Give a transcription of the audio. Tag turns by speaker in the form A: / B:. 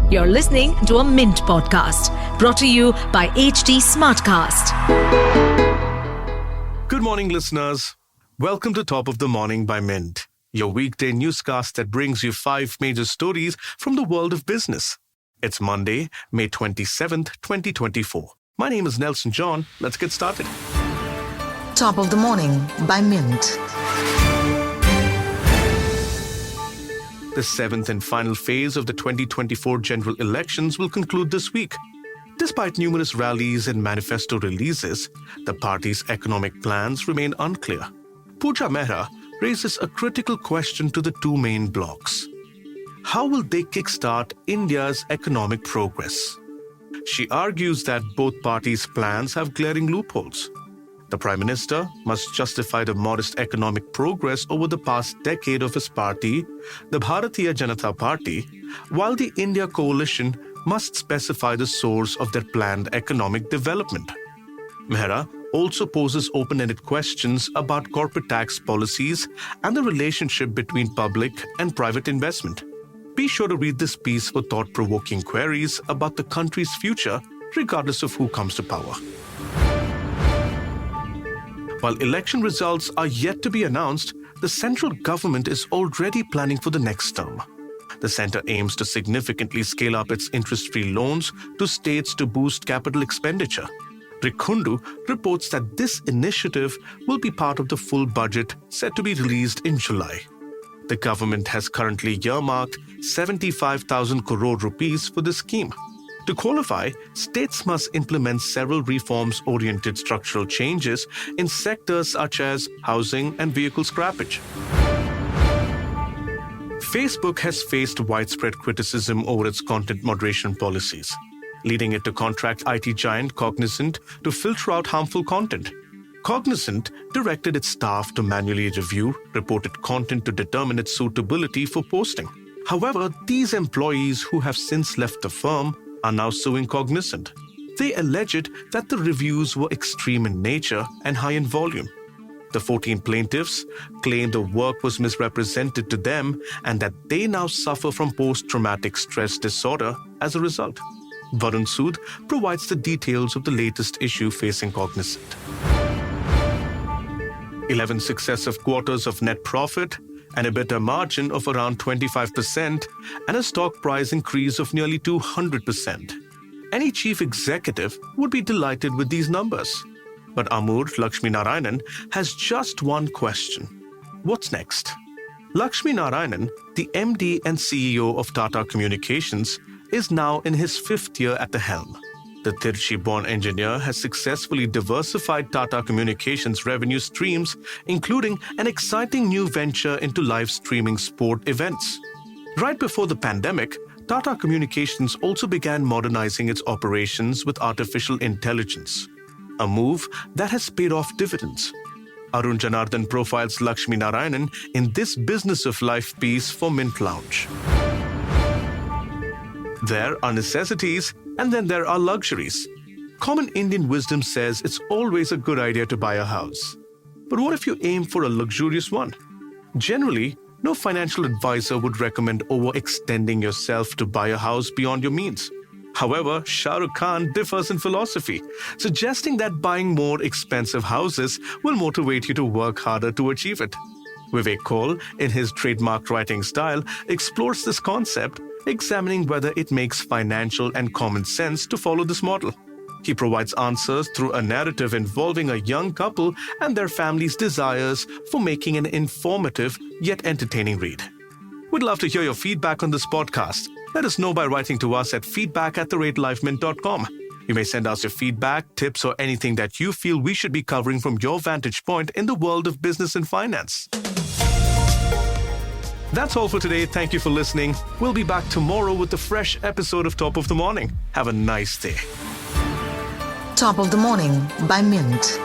A: You're listening to a Mint podcast brought to you by HT Smartcast.
B: Good morning, listeners. Welcome to Top of the Morning by Mint, your weekday newscast that brings you 5 major stories from the world of business. It's Monday, May 27th, 2024. My name is Nelson John. Let's get started.
C: Top of the Morning by Mint.
B: The 7th and final phase of the 2024 general elections will conclude this week. Despite numerous rallies and manifesto releases, the party's economic plans remain unclear. Puja Mehra raises a critical question to the two main blocs. How will they kickstart India's economic progress? She argues that both parties' plans have glaring loopholes. The Prime Minister must justify the modest economic progress over the past decade of his party, the Bharatiya Janata Party, while the India coalition must specify the source of their planned economic development. Mehra also poses open-ended questions about corporate tax policies and the relationship between public and private investment. Be sure to read this piece for thought-provoking queries about the country's future, regardless of who comes to power. While election results are yet to be announced, the central government is already planning for the next term. The centre aims to significantly scale up its interest-free loans to states to boost capital expenditure. Rikhundu reports that this initiative will be part of the full budget set to be released in July. The government has currently earmarked 75,000 crore rupees for this scheme. To qualify, states must implement several reforms-oriented structural changes in sectors such as housing and vehicle scrappage. Facebook has faced widespread criticism over its content moderation policies, leading it to contract IT giant Cognizant to filter out harmful content. Cognizant directed its staff to manually review reported content to determine its suitability for posting. However, these employees who have since left the firm are now suing Cognizant. They alleged that the reviews were extreme in nature and high in volume. The 14 plaintiffs claim the work was misrepresented to them and that they now suffer from post-traumatic stress disorder as a result. Varun Sood provides the details of the latest issue facing Cognizant. 11 successive quarters of net profit, an EBITDA margin of around 25%, and a stock price increase of nearly 200%. Any chief executive would be delighted with these numbers. But Amur Lakshmi Narayanan has just one question. What's next? Lakshmi Narayanan, the MD and CEO of Tata Communications, is now in his 5th year at the helm. The Tirchi-born engineer has successfully diversified Tata Communications' revenue streams, including an exciting new venture into live streaming sport events. Right before the pandemic, Tata Communications also began modernizing its operations with artificial intelligence, a move that has paid off dividends. Arun Janardhan profiles Lakshmi Narayanan in this Business of Life piece for Mint Lounge. There are necessities, and then there are luxuries. Common Indian wisdom says it's always a good idea to buy a house. But what if you aim for a luxurious one? Generally, no financial advisor would recommend overextending yourself to buy a house beyond your means. However, Shah Rukh Khan differs in philosophy, suggesting that buying more expensive houses will motivate you to work harder to achieve it. Vivek Kaul, in his trademark writing style, explores this concept, examining whether it makes financial and common sense to follow this model. He provides answers through a narrative involving a young couple and their family's desires for making an informative yet entertaining read. We'd love to hear your feedback on this podcast. Let us know by writing to us at feedback@therateliveMint.com. You may send us your feedback, tips, or anything that you feel we should be covering from your vantage point in the world of business and finance. That's all for today. Thank you for listening. We'll be back tomorrow with a fresh episode of Top of the Morning. Have a nice day.
C: Top of the Morning by Mint.